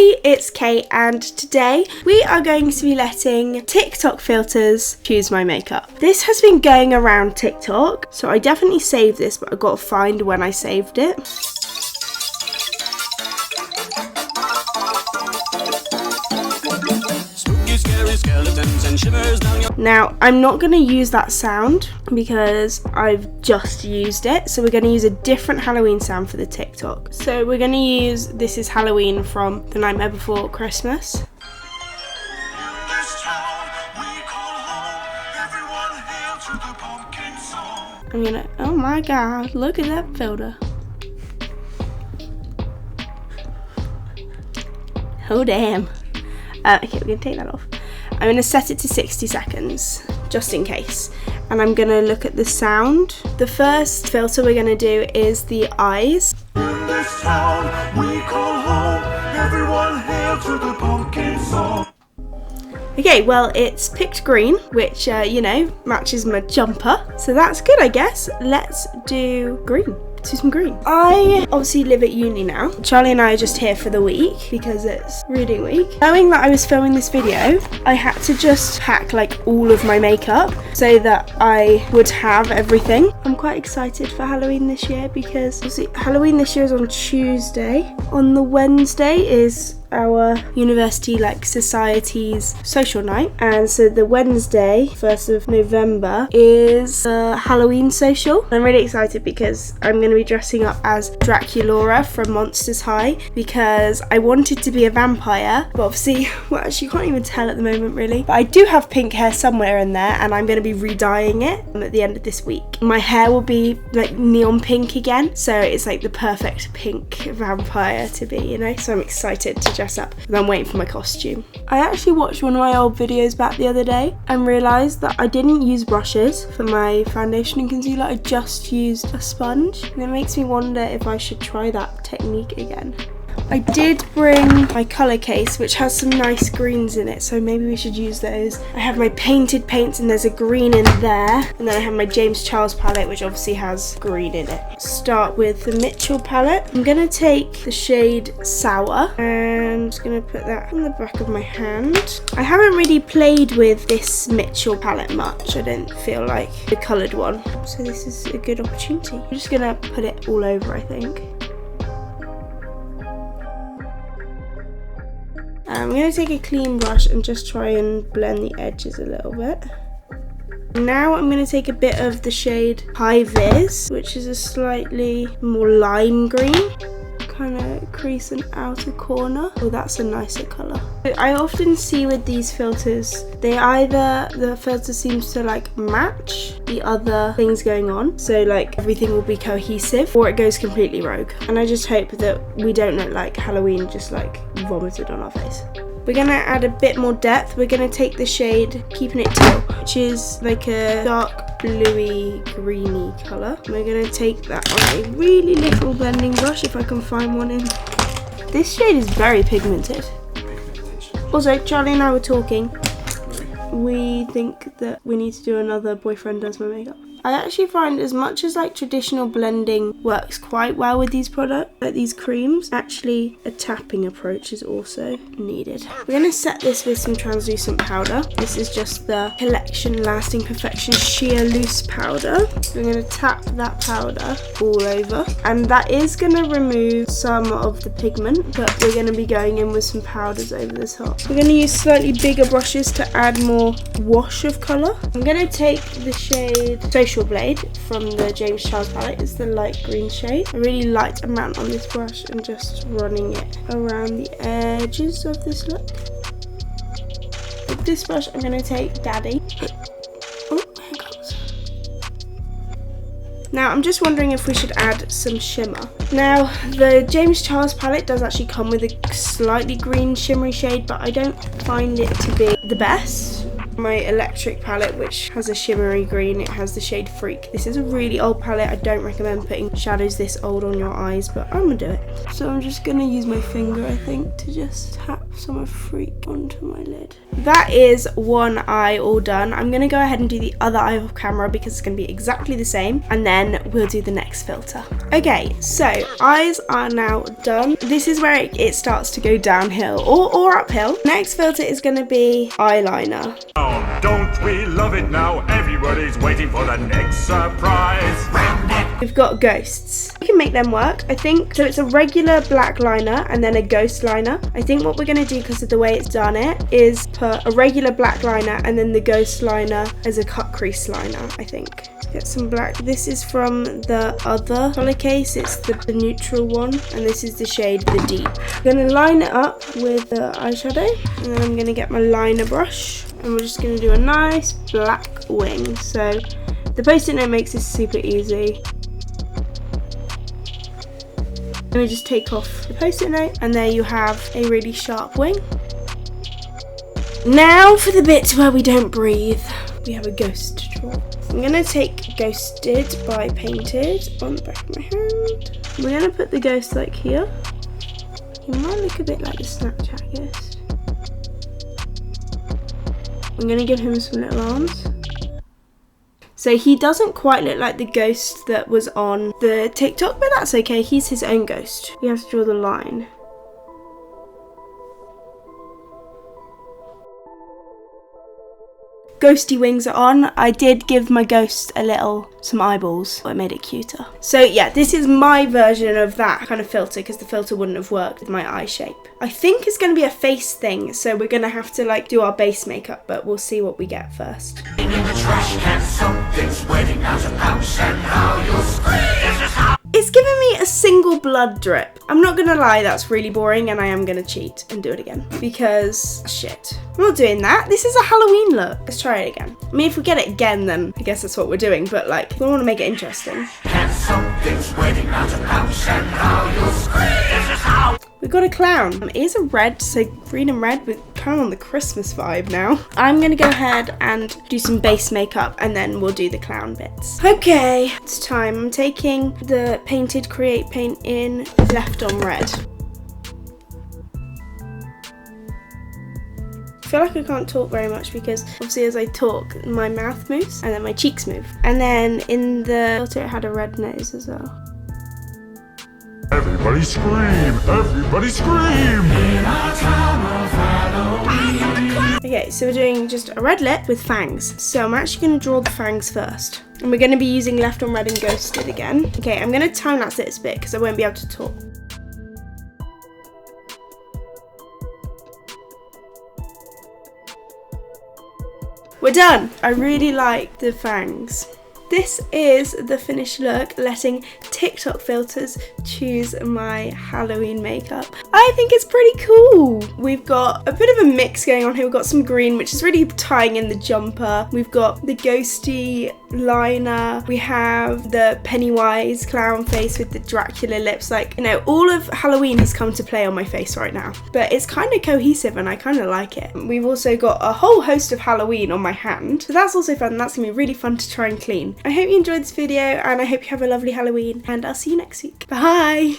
Hey, it's Kate, and today we are going to be letting TikTok filters choose my makeup. This has been going around TikTok, so I definitely saved this, but I've got to find when I saved it. Now, I'm not going to use that sound because I've just used it, so we're going to use a different Halloween sound for the TikTok. So we're going to use This Is Halloween from The Nightmare Before Christmas. I'm gonna, oh my god, look at that filter. Oh damn. Okay, we're gonna take that off. I'm gonna set it to 60 seconds, just in case. And I'm gonna look at the sound. The first filter we're gonna do is the eyes. In this town we call home, everyone hail to the pumpkin song. Okay, well, it's picked green, which, you know, matches my jumper. So that's good, I guess. Let's do green. Let's do some green. I obviously live at uni now. Charlie and I are just here for the week because it's reading week. Knowing that I was filming this video, I had to just pack like all of my makeup so that I would have everything. I'm quite excited for Halloween this year because obviously Halloween this year is on Tuesday. On the Wednesday is our university society's social night, and so the Wednesday 1st of November is Halloween social. I'm really excited because I'm going to be dressing up as Draculaura from Monsters High because I wanted to be a vampire, but obviously, well, actually you can't even tell at the moment really, but I do have pink hair somewhere in there and I'm going to be re-dyeing it at the end of this week. My hair will be like neon pink again, so it's like the perfect pink vampire to be, you know, so I'm excited to dress up, and I'm waiting for my costume. I actually watched one of my old videos back the other day and realised that I didn't use brushes for my foundation and concealer, I just used a sponge, and it makes me wonder if I should try that technique again. I did bring my colour case, which has some nice greens in it, so maybe we should use those. I have my painted paints and there's a green in there, and then I have my James Charles palette, which obviously has green in it. Start with the Mitchell palette. I'm going to take the shade Sour and I'm just going to put that on the back of my hand. I haven't really played with this Mitchell palette much, I don't feel like, the coloured one, so this is a good opportunity. I'm just going to put it all over, I think. I'm going to take a clean brush and just try and blend the edges a little bit. Now I'm going to take a bit of the shade High Vis, which is a slightly more lime green. Kind of crease an outer corner. Oh, that's a nicer colour. I often see with these filters, the filter seems to like match the other things going on, so like everything will be cohesive, or it goes completely rogue. And I just hope that we don't look like Halloween just like vomited on our face. We're going to add a bit more depth. We're going to take the shade Keeping It Teal, which is like a dark bluey greeny colour. We're going to take that on a really little blending brush, if I can find one in. This shade is very pigmented. Also, Charlie and I were talking. We think that we need to do another Boyfriend Does My Makeup. I actually find as much as like traditional blending works quite well with these products, like these creams, actually a tapping approach is also needed. We're going to set this with some translucent powder. This is just the Collection Lasting Perfection Sheer Loose Powder. We're going to tap that powder all over, and that is going to remove some of the pigment, but we're going to be going in with some powders over the top. We're going to use slightly bigger brushes to add more wash of colour. I'm going to take the shade Social Blade from the James Charles palette. It's the light green shade. A really light amount on this brush and just running it around the edges of this look. With this brush I'm going to take Daddy. Oh, here it comes. Now I'm just wondering if we should add some shimmer. Now the James Charles palette does actually come with a slightly green shimmery shade, but I don't find it to be the best. My Electric palette, which has a shimmery green, it has the shade Freak. This is a really old palette. I don't recommend putting shadows this old on your eyes, but I'm gonna do it. So I'm just gonna use my finger, I think, to just tap some freak onto my lid. That is one eye all done. I'm gonna go ahead and do the other eye off camera because it's gonna be exactly the same, and then we'll do the next filter. Okay, so eyes are now done. This is where it starts to go downhill or uphill. Next filter is gonna be eyeliner. Oh, don't we love it now? Everybody's waiting for the next surprise. We've got ghosts. We can make them work, I think. So it's a regular black liner and then a ghost liner. I think what we're going to do, because of the way it's done it, is put a regular black liner and then the ghost liner as a cut crease liner, I think. Get some black. This is from the other color case. It's the neutral one, and this is the shade The Deep. I'm going to line it up with the eyeshadow, and then I'm going to get my liner brush, and we're just going to do a nice black wing. So the Post-it note makes this super easy. Let me just take off the Post-it note, and there you have a really sharp wing. Now for the bit where we don't breathe. We have a ghost to draw. I'm going to take Ghosted by Painted on the back of my hand. We're going to put the ghost like here. He might look a bit like the Snapchat ghost. I'm going to give him some little arms. So he doesn't quite look like the ghost that was on the TikTok, but that's okay. He's his own ghost. We have to draw the line. Ghosty wings are on. I did give my ghost some eyeballs, but I made it cuter. So yeah, this is my version of that kind of filter, because the filter wouldn't have worked with my eye shape. I think it's going to be a face thing, so we're going to have to like do our base makeup, but we'll see what we get first. In the trash can, something's waiting out of house, and how you'll scream. It's giving me a single blood drip. I'm not gonna lie, that's really boring, and I am gonna cheat and do it again because shit. I'm not doing that. This is a Halloween look. Let's try it again. I mean, if we get it again, then I guess that's what we're doing, but like, we want to make it interesting. And something's waiting out of house, and how you'll scream. This is how. We've got a clown. Ears are red, so green and red. We're kind of on the Christmas vibe now. I'm gonna go ahead and do some base makeup, and then we'll do the clown bits. Okay, it's time. I'm taking the Painted Create Paint in Left on Red. I feel like I can't talk very much because obviously as I talk, my mouth moves and then my cheeks move. And then in the filter it had a red nose as well. Everybody scream! Everybody scream! In our town of Halloween. Okay, so we're doing just a red lip with fangs. So I'm actually going to draw the fangs first. And we're going to be using Left on Red and Ghosted again. Okay, I'm going to time-lapse this bit because I won't be able to talk. We're done! I really like the fangs. This is the finished look, letting TikTok filters choose my Halloween makeup. I think it's pretty cool. We've got a bit of a mix going on here. We've got some green, which is really tying in the jumper. We've got the ghosty liner. We have the Pennywise clown face with the Dracula lips. Like, you know, all of Halloween has come to play on my face right now. But it's kind of cohesive and I kind of like it. We've also got a whole host of Halloween on my hand. So that's also fun. That's going to be really fun to try and clean. I hope you enjoyed this video and I hope you have a lovely Halloween, and I'll see you next week. Bye!